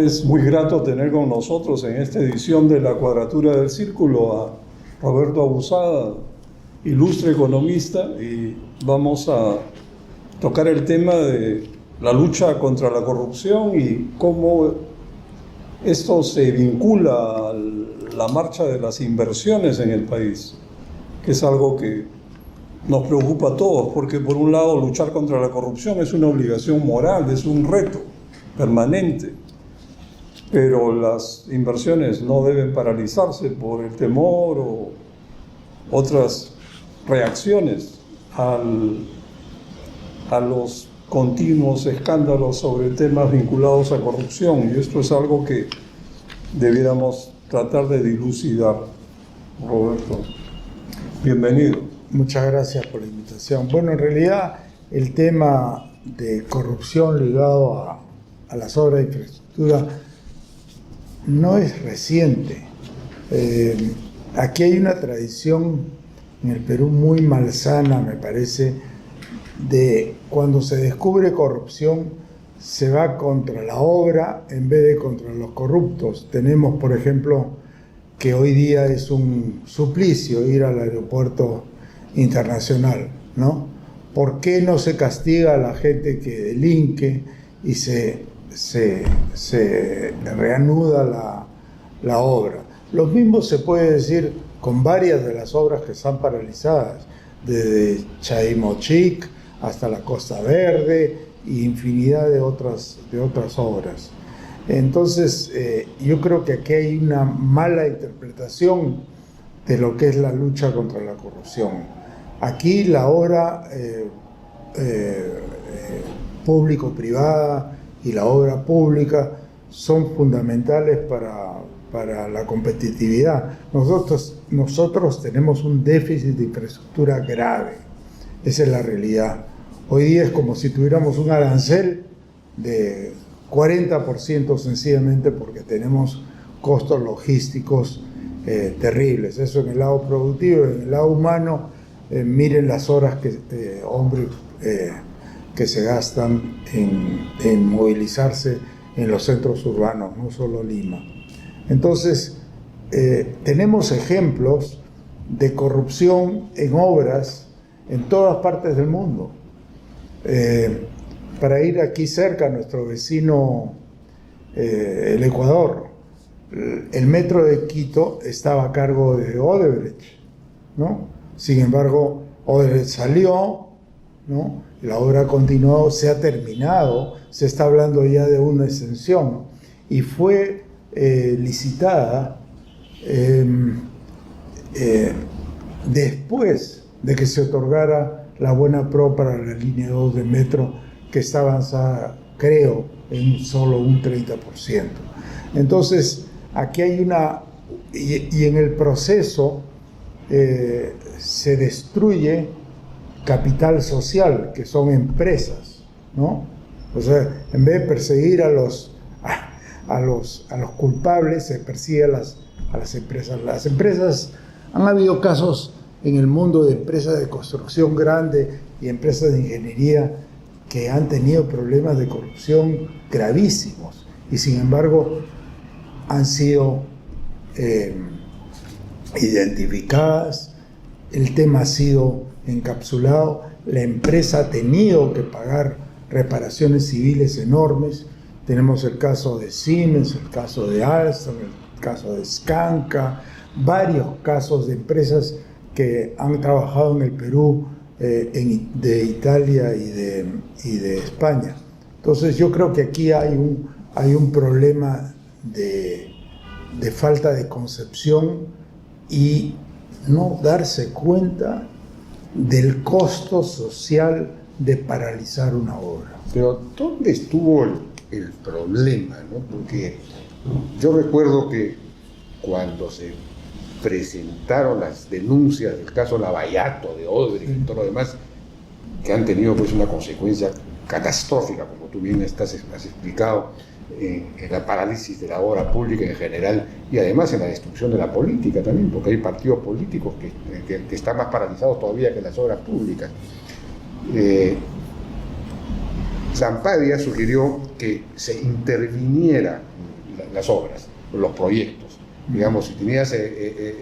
es muy grato tener con nosotros en esta edición de La Cuadratura del Círculo a Roberto Abusada, ilustre economista, y vamos a tocar el tema de la lucha contra la corrupción y cómo esto se vincula a la marcha de las inversiones en el país, que es algo que nos preocupa a todos, porque por un lado luchar contra la corrupción es una obligación moral, es un reto permanente, pero las inversiones no deben paralizarse por el temor o otras reacciones a los continuos escándalos sobre temas vinculados a corrupción, y esto es algo que debiéramos tratar de dilucidar. Roberto, bienvenido. Muchas gracias por la invitación. Bueno, en realidad el tema de corrupción ligado a las obras de infraestructura no es reciente. Aquí hay una tradición en el Perú muy malsana, me parece, de cuando se descubre corrupción se va contra la obra en vez de contra los corruptos. Tenemos, por ejemplo, que hoy día es un suplicio ir al aeropuerto internacional, ¿no? ¿Por qué no se castiga a la gente que delinque y se reanuda la obra? Lo mismo se puede decir con varias de las obras que están paralizadas, desde Chaimochic hasta la Costa Verde y infinidad de otras obras. Entonces, yo creo que aquí hay una mala interpretación de lo que es la lucha contra la corrupción. Aquí la obra público-privada y la obra pública son fundamentales para la competitividad. Nosotros tenemos un déficit de infraestructura grave, esa es la realidad. Hoy día es como si tuviéramos un arancel de 40% sencillamente porque tenemos costos logísticos terribles. Eso en el lado productivo. En el lado humano, miren las horas que se gastan en movilizarse en los centros urbanos, no solo Lima. Entonces, tenemos ejemplos de corrupción en obras en todas partes del mundo. Para ir aquí cerca, nuestro vecino, el Ecuador, el metro de Quito estaba a cargo de Odebrecht, ¿no? Sin embargo, Odebrecht salió, ¿no? La obra continuó, se ha terminado, se está hablando ya de una extensión y fue licitada después de que se otorgara la buena pro para la línea 2 de metro, que está avanzada, creo, en solo un 30%. Entonces, aquí hay y en el proceso se destruye capital social, que son empresas, ¿no? O sea, en vez de perseguir a los culpables, se persigue a las empresas. Las empresas, han habido casos en el mundo de empresas de construcción grande y empresas de ingeniería que han tenido problemas de corrupción gravísimos y sin embargo han sido identificadas, el tema ha sido encapsulado, la empresa ha tenido que pagar reparaciones civiles enormes. Tenemos el caso de Siemens, el caso de Alstom, el caso de Skanka, varios casos de empresas que han trabajado en el Perú, de Italia y de España. Entonces yo creo que aquí hay un problema de falta de concepción y no darse cuenta del costo social de paralizar una obra. Pero ¿dónde estuvo el problema, ¿no? Porque yo recuerdo que cuando se presentaron las denuncias del caso Lavallato, de Odebrecht y todo lo demás, que han tenido pues una consecuencia catastrófica, como tú bien has explicado, en la parálisis de la obra pública en general y además en la destrucción de la política también, porque hay partidos políticos que están más paralizados todavía que las obras públicas. Zampadia sugirió que se interviniera las obras, los proyectos. Digamos, si tenías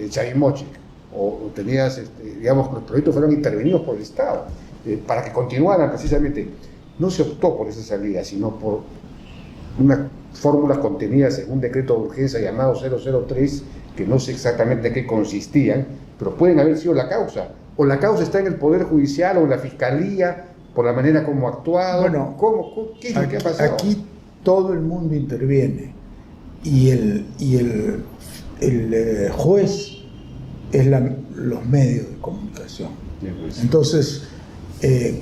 Chavimochic o tenías, digamos, que los proyectos fueron intervenidos por el Estado para que continuaran precisamente. No se optó por esa salida, sino por unas fórmulas contenidas en un decreto de urgencia llamado 003, que no sé exactamente en qué consistían, pero pueden haber sido la causa. O la causa está en el Poder Judicial o en la Fiscalía, por la manera como ha actuado. Bueno, ¿Qué es lo que ha pasado? Aquí todo el mundo interviene y el juez es los medios de comunicación. Bien, pues. Entonces,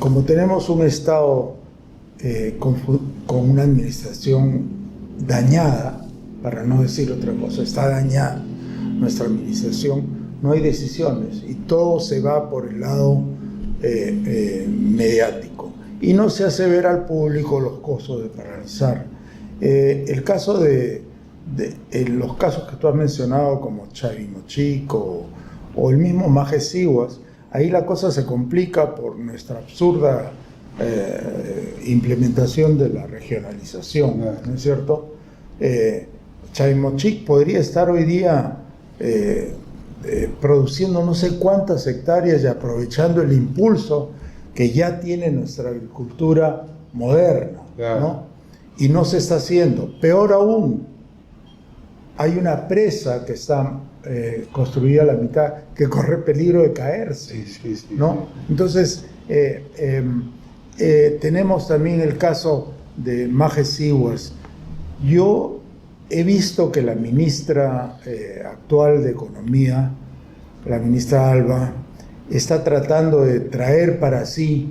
como tenemos un Estado con una administración dañada, para no decir otra cosa, está dañada nuestra administración, no hay decisiones y todo se va por el lado mediático y no se hace ver al público los costos de paralizar. El caso los casos que tú has mencionado como Chavimochic o el mismo Maje Sihuas, ahí la cosa se complica por nuestra absurda implementación de la regionalización, ¿no es cierto? Chavimochic podría estar hoy día produciendo no sé cuántas hectáreas y aprovechando el impulso que ya tiene nuestra agricultura moderna, ¿no? Y no se está haciendo. Peor aún, hay una presa que está construida a la mitad que corre peligro de caerse, ¿no? Entonces, tenemos también el caso de Maje Sihuas. Yo he visto que la ministra actual de Economía, la ministra Alba, está tratando de traer para sí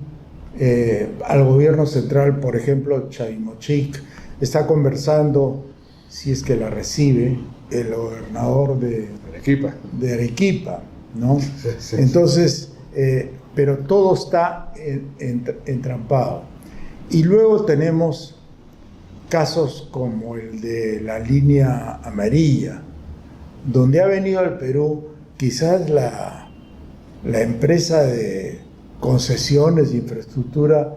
al gobierno central, por ejemplo, Chavimochic, está conversando, si es que la recibe, el gobernador de Arequipa, ¿no? Sí. Entonces, pero todo está entrampado. Y luego tenemos casos como el de la línea amarilla, donde ha venido al Perú quizás la empresa de concesiones de infraestructura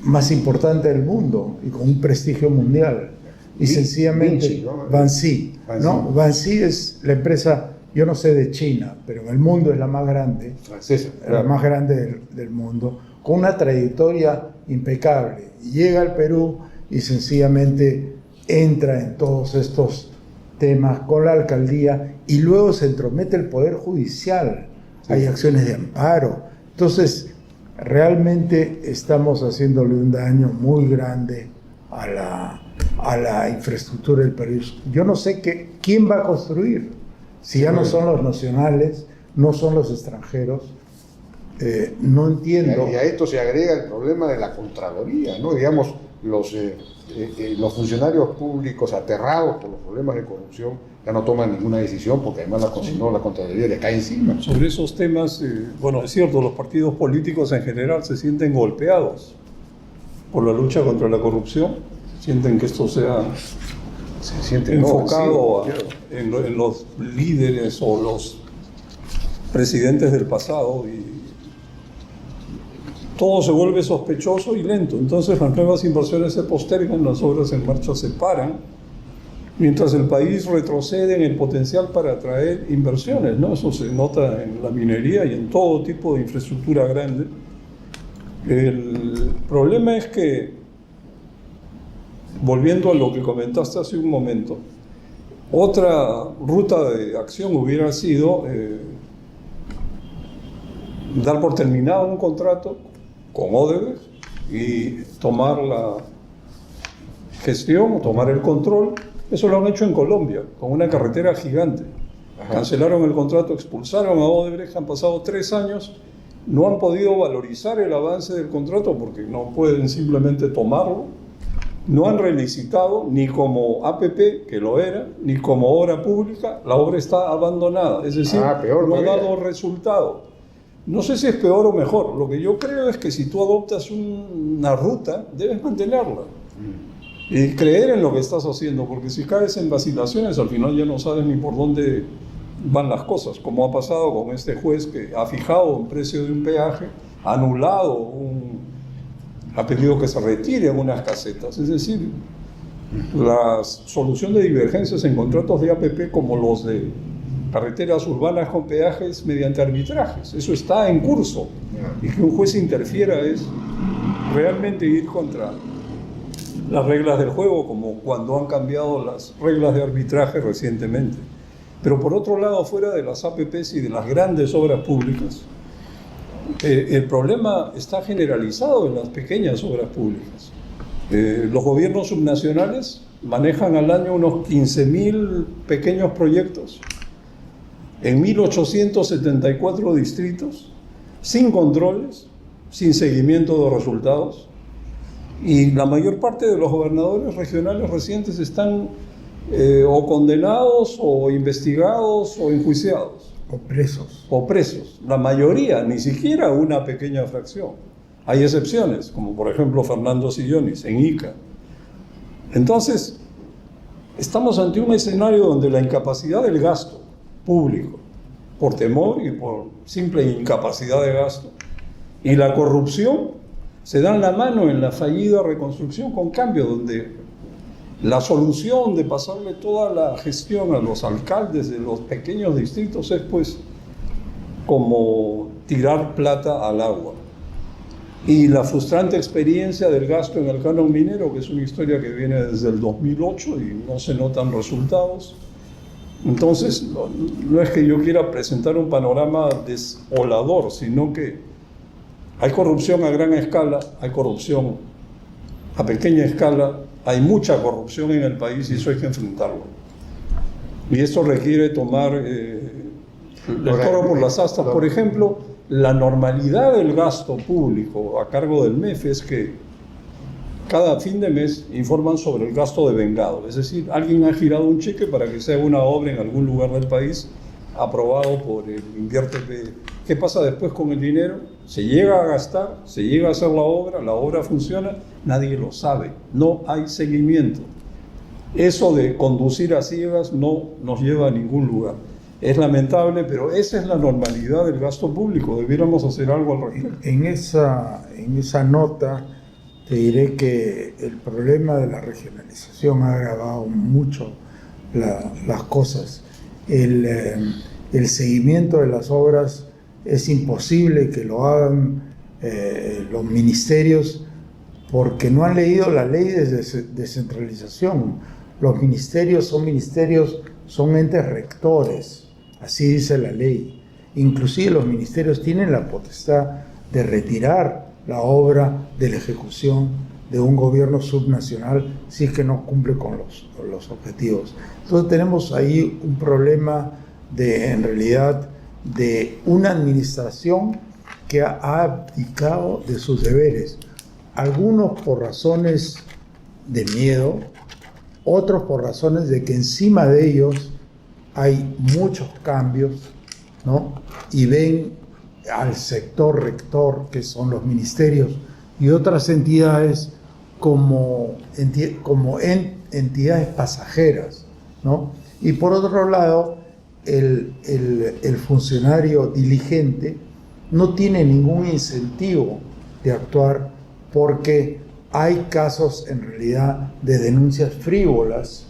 más importante del mundo y con un prestigio mundial. Y sencillamente Vinci, ¿no? Vinci, ¿no? Vinci es la empresa, yo no sé de China, pero en el mundo es la más grande, francesa, claro. La más grande del mundo, con una trayectoria impecable. Llega al Perú y sencillamente entra en todos estos temas con la alcaldía y luego se entromete el Poder Judicial. Sí. Hay acciones de amparo. Entonces, realmente estamos haciéndole un daño muy grande a la infraestructura del Perú. Yo no sé quién va a construir, si ya no son los nacionales, no son los extranjeros. No entiendo. Y a esto se agrega el problema de la Contraloría, ¿no? Digamos, los funcionarios públicos aterrados por los problemas de corrupción ya no toman ninguna decisión porque además la Contraloría le cae encima. Sobre esos temas, bueno, es cierto, los partidos políticos en general se sienten golpeados por la lucha contra la corrupción, sienten que esto sea enfocado en los líderes o los presidentes del pasado y todo se vuelve sospechoso y lento. Entonces las nuevas inversiones se postergan, las obras en marcha se paran, mientras el país retrocede en el potencial para atraer inversiones, ¿no? Eso se nota en la minería y en todo tipo de infraestructura grande. El problema es que, volviendo a lo que comentaste hace un momento, otra ruta de acción hubiera sido dar por terminado un contrato con Odebrecht y tomar la gestión, tomar el control. Eso lo han hecho en Colombia, con una carretera gigante. Ajá. Cancelaron el contrato, expulsaron a Odebrecht, han pasado 3 años, no han podido valorizar el avance del contrato porque no pueden simplemente tomarlo. No han relicitado ni como APP, que lo era, ni como obra pública. La obra está abandonada, es decir, no ha dado resultado. No sé si es peor o mejor. Lo que yo creo es que si tú adoptas una ruta, debes mantenerla y creer en lo que estás haciendo, porque si caes en vacilaciones, al final ya no sabes ni por dónde van las cosas, como ha pasado con este juez que ha fijado un precio de un peaje, ha anulado ha pedido que se retiren unas casetas. Es decir, la solución de divergencias en contratos de APP como los de carreteras urbanas con peajes mediante arbitrajes. Eso está en curso. Y que un juez interfiera es realmente ir contra las reglas del juego, como cuando han cambiado las reglas de arbitraje recientemente. Pero por otro lado, fuera de las APPs y de las grandes obras públicas, el problema está generalizado en las pequeñas obras públicas. Los gobiernos subnacionales manejan al año unos 15.000 pequeños proyectos en 1.874 distritos, sin controles, sin seguimiento de resultados, y la mayor parte de los gobernadores regionales recientes están o condenados, o investigados, o enjuiciados. O presos. O presos. La mayoría, ni siquiera una pequeña fracción. Hay excepciones, como por ejemplo Fernando Sillonis, en Ica. Entonces, estamos ante un escenario donde la incapacidad del gasto público, por temor y por simple incapacidad de gasto, y la corrupción se dan la mano en la fallida reconstrucción con cambio, donde la solución de pasarle toda la gestión a los alcaldes de los pequeños distritos es pues como tirar plata al agua. Y la frustrante experiencia del gasto en el canon minero, que es una historia que viene desde el 2008 y no se notan resultados. Entonces, no es que yo quiera presentar un panorama desolador, sino que hay corrupción a gran escala, hay corrupción a pequeña escala, hay mucha corrupción en el país y eso hay que enfrentarlo. Y esto requiere tomar el toro por las astas. Por ejemplo, la normalidad del gasto público a cargo del MEF es que cada fin de mes informan sobre el gasto devengado. Es decir, alguien ha girado un cheque para que se haga una obra en algún lugar del país, aprobado por el Invierte-P. ¿Qué pasa después con el dinero? Se llega a gastar, se llega a hacer la obra funciona, nadie lo sabe, no hay seguimiento. Eso de conducir a ciegas no nos lleva a ningún lugar. Es lamentable, pero esa es la normalidad del gasto público, debiéramos hacer algo al respecto. En esa nota te diré que el problema de la regionalización ha agravado mucho las cosas. El seguimiento de las obras es imposible que lo hagan los ministerios porque no han leído la ley de descentralización. Los ministerios son entes rectores, así dice la ley. Inclusive los ministerios tienen la potestad de retirar la obra de la ejecución de un gobierno subnacional si es que no cumple con los objetivos. Entonces tenemos ahí un problema en realidad de una administración que ha abdicado de sus deberes, algunos por razones de miedo, otros por razones de que encima de ellos hay muchos cambios, ¿no? Y ven al sector rector, que son los ministerios, y otras entidades como entidades pasajeras, ¿no? Y por otro lado, el funcionario diligente no tiene ningún incentivo de actuar porque hay casos en realidad de denuncias frívolas,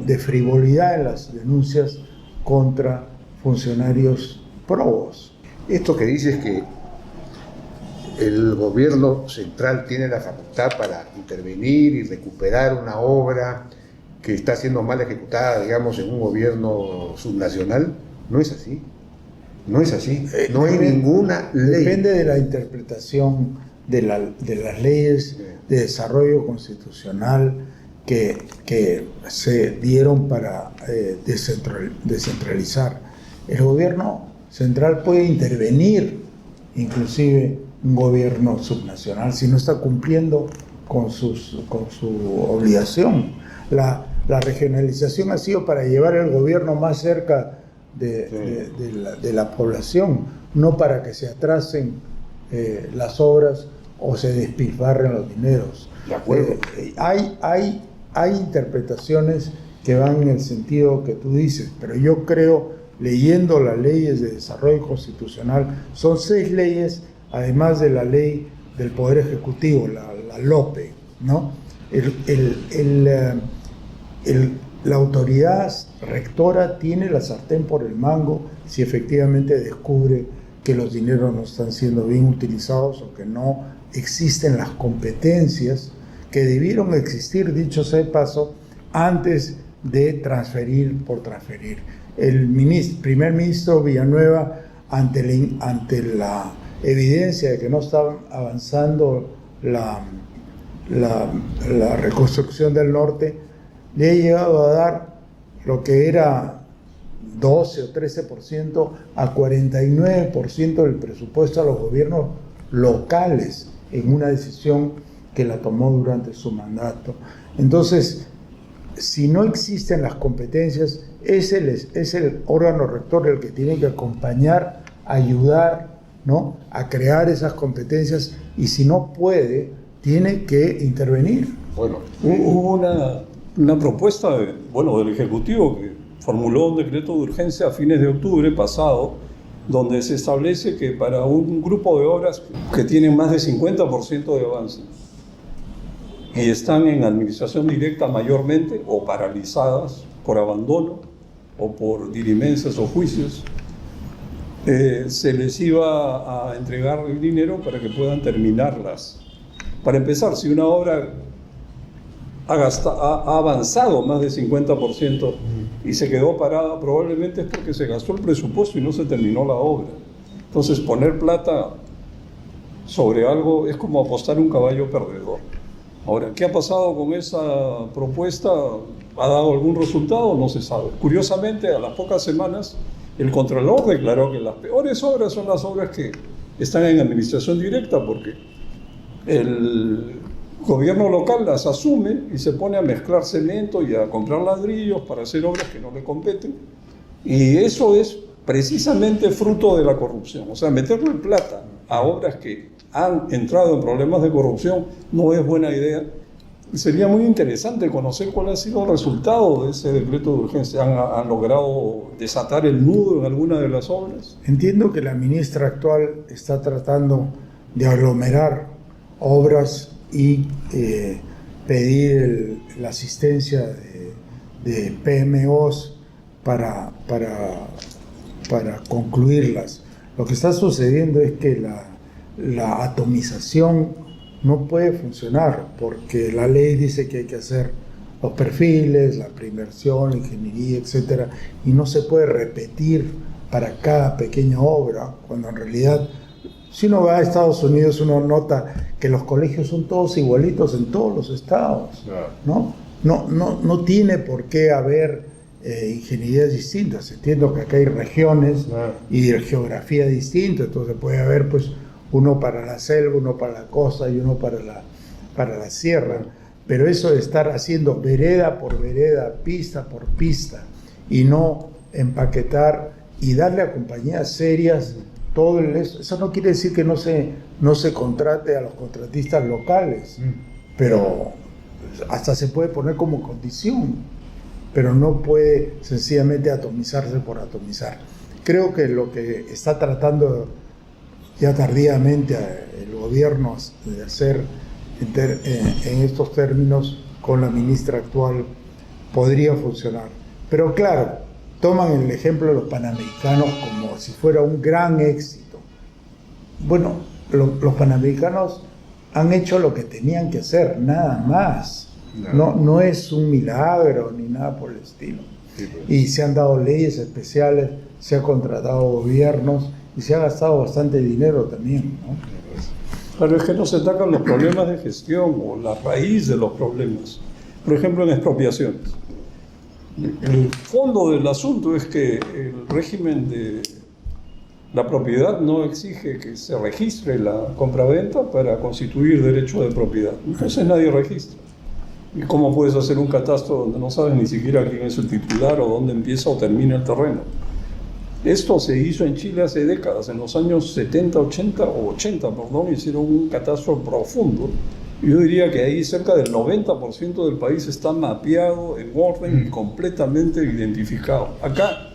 de frivolidad en las denuncias contra funcionarios probos. Esto que dices que el gobierno central tiene la facultad para intervenir y recuperar una obra que está siendo mal ejecutada, digamos, en un gobierno subnacional, no es así. No es así. No hay ninguna ley. Depende de la interpretación de las leyes de desarrollo constitucional que se dieron para descentralizar. El gobierno central puede intervenir, inclusive un gobierno subnacional, si no está cumpliendo con su obligación. La regionalización ha sido para llevar el gobierno más cerca de la población, no para que se atrasen las obras o se despilfarren los dineros. De acuerdo. Hay interpretaciones que van en el sentido que tú dices, pero yo creo, leyendo las leyes de desarrollo constitucional, son 6 leyes, además de la ley del Poder Ejecutivo, la LOPE, ¿no? La autoridad rectora tiene la sartén por el mango si efectivamente descubre que los dineros no están siendo bien utilizados o que no existen las competencias que debieron existir, dicho sea de paso, antes de transferir por transferir. El primer ministro Villanueva, ante la evidencia de que no estaba avanzando la reconstrucción del norte, le ha llegado a dar lo que era 12 o 13% a 49% del presupuesto a los gobiernos locales en una decisión que la tomó durante su mandato. Entonces, si no existen las competencias, es el órgano rector el que tiene que acompañar, ayudar, ¿no?, a crear esas competencias, y si no puede, tiene que intervenir. Bueno, hubo una propuesta del Ejecutivo que formuló un decreto de urgencia a fines de octubre pasado, donde se establece que para un grupo de obras que tienen más de 50% de avance y están en administración directa mayormente o paralizadas por abandono o por diligencias o juicios, se les iba a entregar el dinero para que puedan terminarlas. Para empezar, si una obra ha avanzado más de 50% y se quedó parada, probablemente es porque se gastó el presupuesto y no se terminó la obra. Entonces, poner plata sobre algo es como apostar un caballo perdedor. Ahora, ¿qué ha pasado con esa propuesta? ¿Ha dado algún resultado? No se sabe. Curiosamente, a las pocas semanas, el Contralor declaró que las peores obras son las obras que están en administración directa, porque el gobierno local las asume y se pone a mezclar cemento y a comprar ladrillos para hacer obras que no le competen. Y eso es precisamente fruto de la corrupción. O sea, meterle plata a obras que han entrado en problemas de corrupción no es buena idea. Sería muy interesante conocer cuál ha sido el resultado de ese decreto de urgencia. ¿Han logrado desatar el nudo en alguna de las obras? Entiendo que la ministra actual está tratando de aglomerar obras y pedir la asistencia de PMOs para concluirlas. Lo que está sucediendo es que la atomización no puede funcionar, porque la ley dice que hay que hacer los perfiles, la preinversión, la ingeniería, etcétera, y no se puede repetir para cada pequeña obra, cuando en realidad, si uno va a Estados Unidos, uno nota que los colegios son todos igualitos en todos los estados, ¿no? No tiene por qué haber ingenierías distintas. Entiendo que acá hay regiones y geografía distinta, entonces puede haber pues uno para la selva, uno para la costa y uno para la sierra, pero eso de estar haciendo vereda por vereda, pista por pista, y no empaquetar y darle a compañías serias todo eso no quiere decir que no se contrate a los contratistas locales, pero hasta se puede poner como condición, pero no puede sencillamente atomizarse por atomizar. Creo que lo que está tratando ya tardíamente el gobierno de hacer en estos términos con la ministra actual podría funcionar. Pero claro, toman el ejemplo de los panamericanos como si fuera un gran éxito. Bueno, los panamericanos han hecho lo que tenían que hacer, nada más. No es un milagro ni nada por el estilo. Sí, pues. Y se han dado leyes especiales, se ha contratado gobiernos y se ha gastado bastante dinero también, ¿no? Pero es que no se atacan los problemas de gestión o la raíz de los problemas. Por ejemplo, en expropiaciones. El fondo del asunto es que el régimen de la propiedad no exige que se registre la compraventa para constituir derecho de propiedad. Entonces nadie registra. ¿Y cómo puedes hacer un catastro donde no sabes ni siquiera quién es el titular o dónde empieza o termina el terreno? Esto se hizo en Chile hace décadas, en los años 70, 80, hicieron un catastro profundo. Yo diría que ahí cerca del 90% del país está mapeado, en orden y completamente identificado. Acá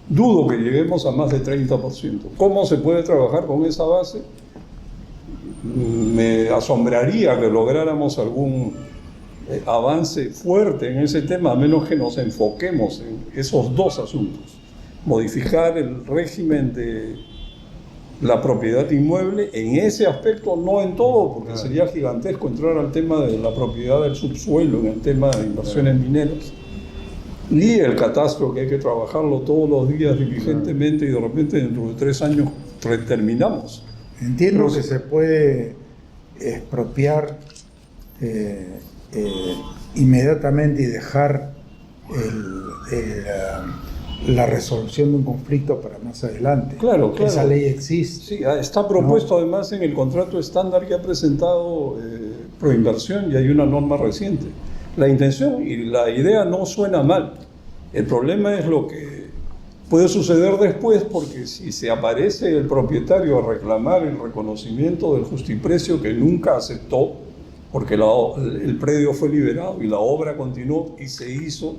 dudo que lleguemos a más de 30%. ¿Cómo se puede trabajar con esa base? Me asombraría que lográramos algún avance fuerte en ese tema, a menos que nos enfoquemos en esos dos asuntos. Modificar el régimen de la propiedad inmueble en ese aspecto, no en todo, porque sería gigantesco entrar al tema de la propiedad del subsuelo, en el tema de inversiones mineras, y el catastro, que hay que trabajarlo todos los días diligentemente, y de repente dentro de 3 años terminamos. Entiendo que se puede expropiar inmediatamente y dejar la resolución de un conflicto para más adelante. Claro. Esa ley existe. Sí, está propuesto además en el contrato estándar que ha presentado Proinversión, y hay una norma reciente. La intención y la idea no suena mal. El problema es lo que puede suceder después, porque si se aparece el propietario a reclamar el reconocimiento del justiprecio que nunca aceptó, porque el predio fue liberado y la obra continuó y se hizo.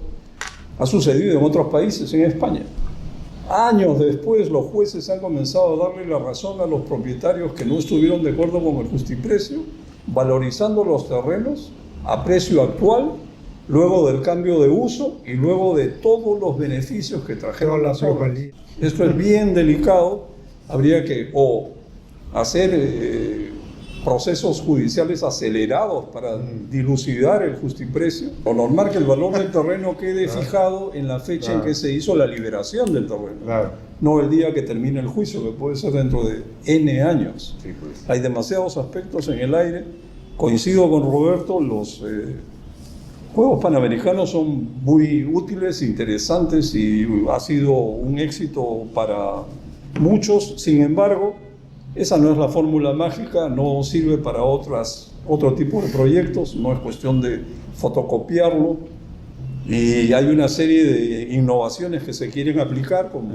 Ha sucedido en otros países, en España. Años después, los jueces han comenzado a darle la razón a los propietarios que no estuvieron de acuerdo con el justiprecio, valorizando los terrenos a precio actual, luego del cambio de uso y luego de todos los beneficios que trajeron las obras. Esto es bien delicado. Habría que hacer procesos judiciales acelerados para dilucidar el justiprecio, o normal que el valor del terreno quede fijado en la fecha en que se hizo la liberación del terreno, no el día que termine el juicio, que puede ser dentro de N años. Sí, pues. Hay demasiados aspectos en el aire. Coincido con Roberto, los Juegos Panamericanos son muy útiles, interesantes, y ha sido un éxito para muchos. Sin embargo, esa no es la fórmula mágica, no sirve para otro tipo de proyectos, no es cuestión de fotocopiarlo, y hay una serie de innovaciones que se quieren aplicar, como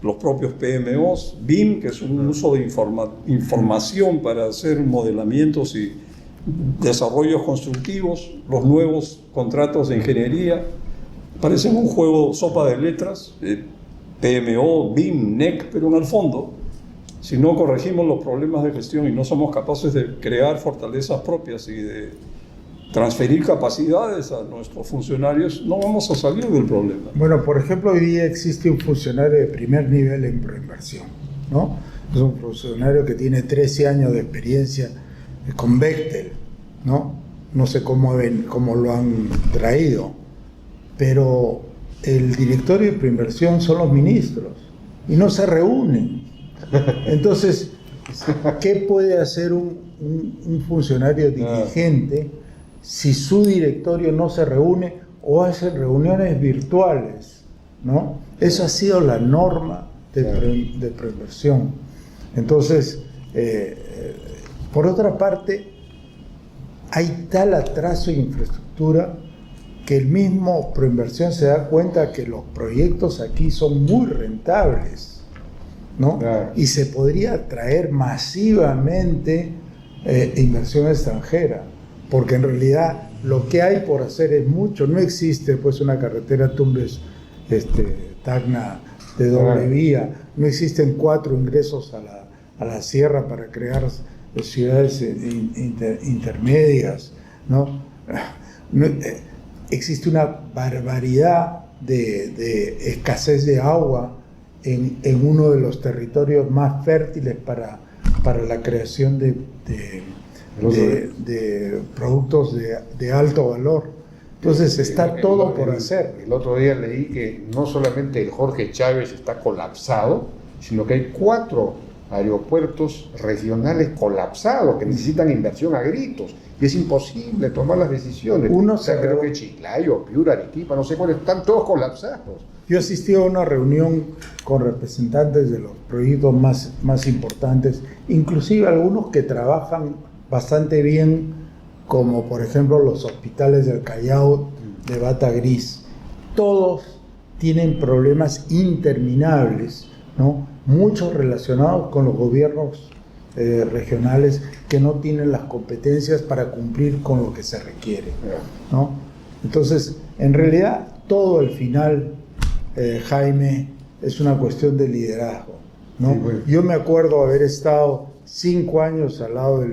los propios PMOs, BIM, que es un uso de información para hacer modelamientos y desarrollos constructivos, los nuevos contratos de ingeniería. Parecen un juego sopa de letras, PMO, BIM, NEC, pero en el fondo, si no corregimos los problemas de gestión y no somos capaces de crear fortalezas propias y de transferir capacidades a nuestros funcionarios, no vamos a salir del problema. Bueno, por ejemplo, hoy día existe un funcionario de primer nivel en Proinversión, ¿no? Es un funcionario que tiene 13 años de experiencia con Bechtel, ¿no? No sé cómo lo han traído, pero el directorio de Proinversión son los ministros y no se reúnen. Entonces, ¿qué puede hacer un funcionario dirigente si su directorio no se reúne o hace reuniones virtuales, ¿no? Eso ha sido la norma de Proinversión. Entonces, por otra parte, hay tal atraso en infraestructura que el mismo Proinversión se da cuenta que los proyectos aquí son muy rentables, ¿no? Y se podría atraer masivamente inversión extranjera, porque en realidad lo que hay por hacer es mucho. No existe pues una carretera Tumbes-Tacna de doble vía, no existen 4 ingresos a la sierra para crear ciudades intermedias, ¿no? Existe una barbaridad de escasez de agua en uno de los territorios más fértiles para la creación de productos de alto valor. Entonces está todo por hacer. El otro día leí que no solamente el Jorge Chávez está colapsado, sino que hay 4 aeropuertos regionales colapsados que necesitan inversión a gritos, y es imposible tomar las decisiones. Creo que Chiclayo, Piura, Arequipa, no sé cuáles, están todos colapsados. Yo asistí a una reunión con representantes de los proyectos más importantes, inclusive algunos que trabajan bastante bien, como por ejemplo los hospitales del Callao, de Bata Gris. Todos tienen problemas interminables, ¿no? Muchos relacionados con los gobiernos regionales que no tienen las competencias para cumplir con lo que se requiere, ¿no? Entonces, en realidad, todo al final, Jaime, es una cuestión de liderazgo, ¿no? Sí, bueno. Yo me acuerdo haber estado 5 años al lado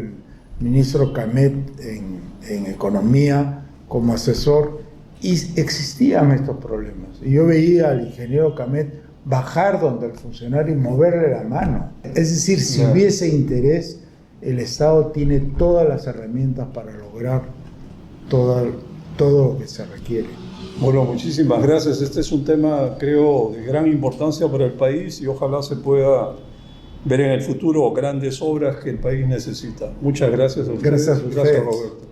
ministro Camet en Economía como asesor, y existían estos problemas. Y yo veía al ingeniero Camet bajar donde el funcionario y moverle la mano. Es decir, si hubiese interés, el Estado tiene todas las herramientas para lograr todo lo que se requiere. Bueno, muchísimas gracias. Este es un tema, creo, de gran importancia para el país y ojalá se pueda ver en el futuro grandes obras que el país necesita. Muchas gracias a ustedes. Gracias a ustedes. Gracias, Roberto.